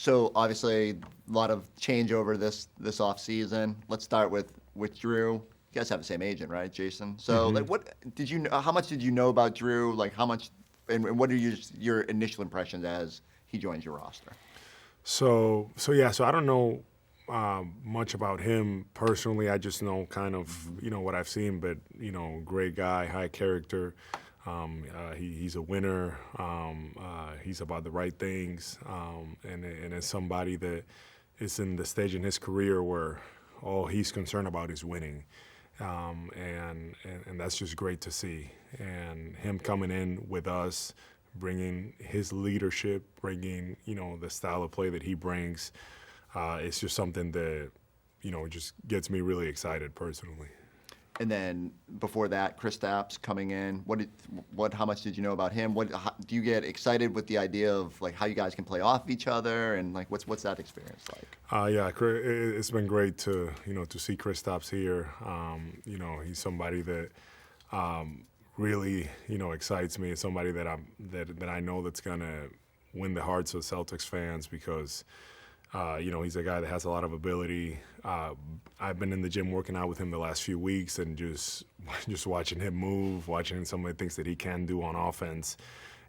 So obviously, a lot of changeover this off season. Let's start with Jrue. You guys have the same agent, right, Jason? So like, what did you know? How much did you know about Jrue? Like, how much, and what are your initial impressions as he joins your roster? So I don't know much about him personally. I just know kind of what I've seen, but great guy, high character. He's a winner. He's about the right things, and as somebody that is in the stage in his career where all he's concerned about is winning, and that's just great to see. And him coming in with us, bringing his leadership, bringing the style of play that he brings, it's just something that just gets me really excited personally. And then before that, Kristaps coming in. How much did you know about him? Do you get excited with the idea of like how you guys can play off each other, and like what's that experience like? Yeah, it's been great to to see Kristaps here. He's somebody that really excites me. It's somebody that I know that's gonna win the hearts of Celtics fans because. He's a guy that has a lot of ability. I've been in the gym working out with him the last few weeks and just watching him move, watching some of the things that he can do on offense,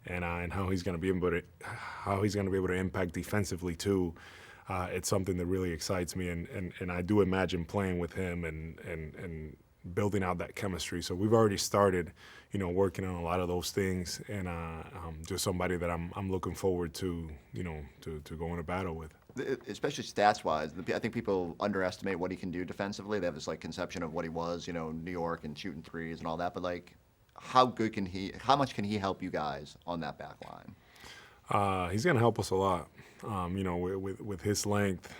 and how he's going to be able to impact defensively too. It's something that really excites me, and I do imagine playing with him and building out that chemistry. So we've already started, working on a lot of those things, and just somebody that I'm looking forward to, to go into battle with. Especially stats-wise, I think people underestimate what he can do defensively. They have this like conception of what he was, New York and shooting threes and all that. But like, how much can he help you guys on that back line? He's going to help us a lot. With his length,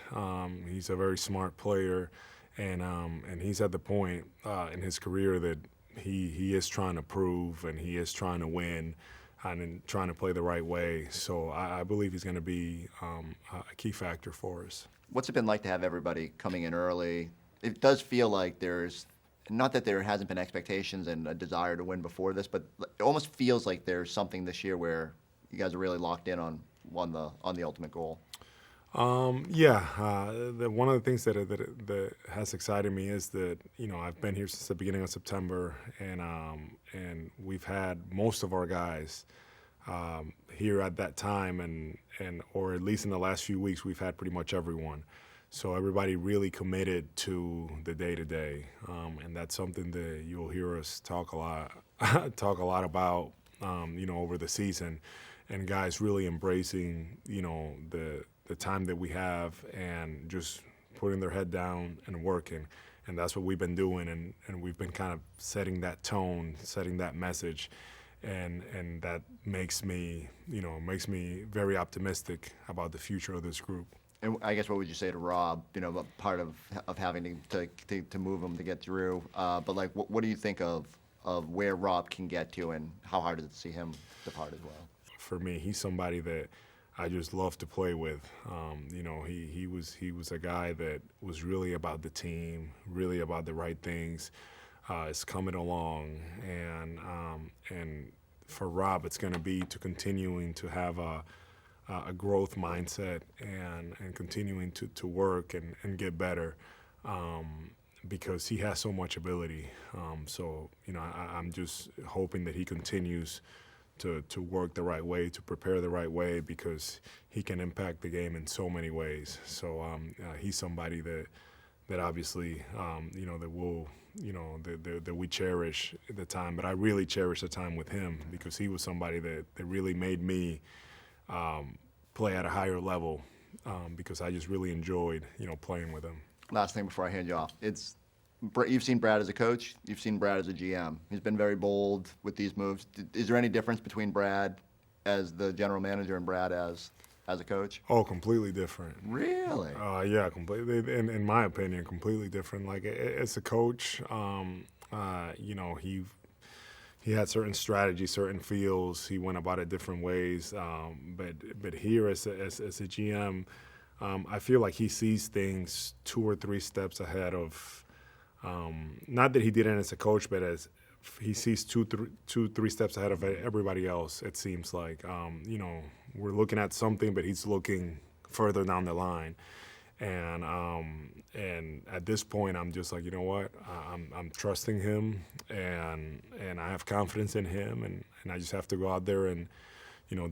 he's a very smart player, and he's at the point in his career that he is trying to prove and he is trying to win. And trying to play the right way. So I believe he's going to be a key factor for us. What's it been like to have everybody coming in early? It does feel like there's, not that there hasn't been expectations and a desire to win before this, but it almost feels like there's something this year where you guys are really locked in on the ultimate goal. One of the things that has excited me is that I've been here since the beginning of September, and we've had most of our guys here at that time, and or at least in the last few weeks we've had pretty much everyone. So everybody really committed to the day-to-day, and that's something that you'll hear us talk a lot about over the season, and guys really embracing the time that we have and just putting their head down and working. And that's what we've been doing, and we've been kind of setting that tone, setting that message, and that makes me very optimistic about the future of this group. And I guess what would you say to Rob, part of having to move him to get through, but like what do you think of where Rob can get to, and how hard is it to see him depart as well? For me, he's somebody that I just love to play with. He was a guy that was really about the team, really about the right things. It's coming along, and for Rob, it's going to be to continuing to have a growth mindset and continuing to work and get better, because he has so much ability. I'm just hoping that he continues to work the right way, to prepare the right way, because he can impact the game in so many ways. So he's somebody that obviously that will that we cherish the time. But I really cherish the time with him because he was somebody that really made me play at a higher level, because I just really enjoyed playing with him. Last thing before I hand you off, you've seen Brad as a coach, you've seen Brad as a GM. He's been very bold with these moves. Is there any difference between Brad as the general manager and Brad as a coach? Oh, completely different. Really? Yeah, completely. In my opinion, completely different. Like as a coach, he had certain strategies, certain feels. He went about it different ways. But here as a GM, I feel like he sees things 2 or 3 steps ahead of. Not that he did it as a coach, but as he sees 2-3 steps ahead of everybody else. It seems like we're looking at something, but he's looking further down the line. And at this point, I'm just like, you know what? I'm trusting him, and I have confidence in him, and I just have to go out there and,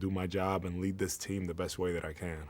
do my job and lead this team the best way that I can.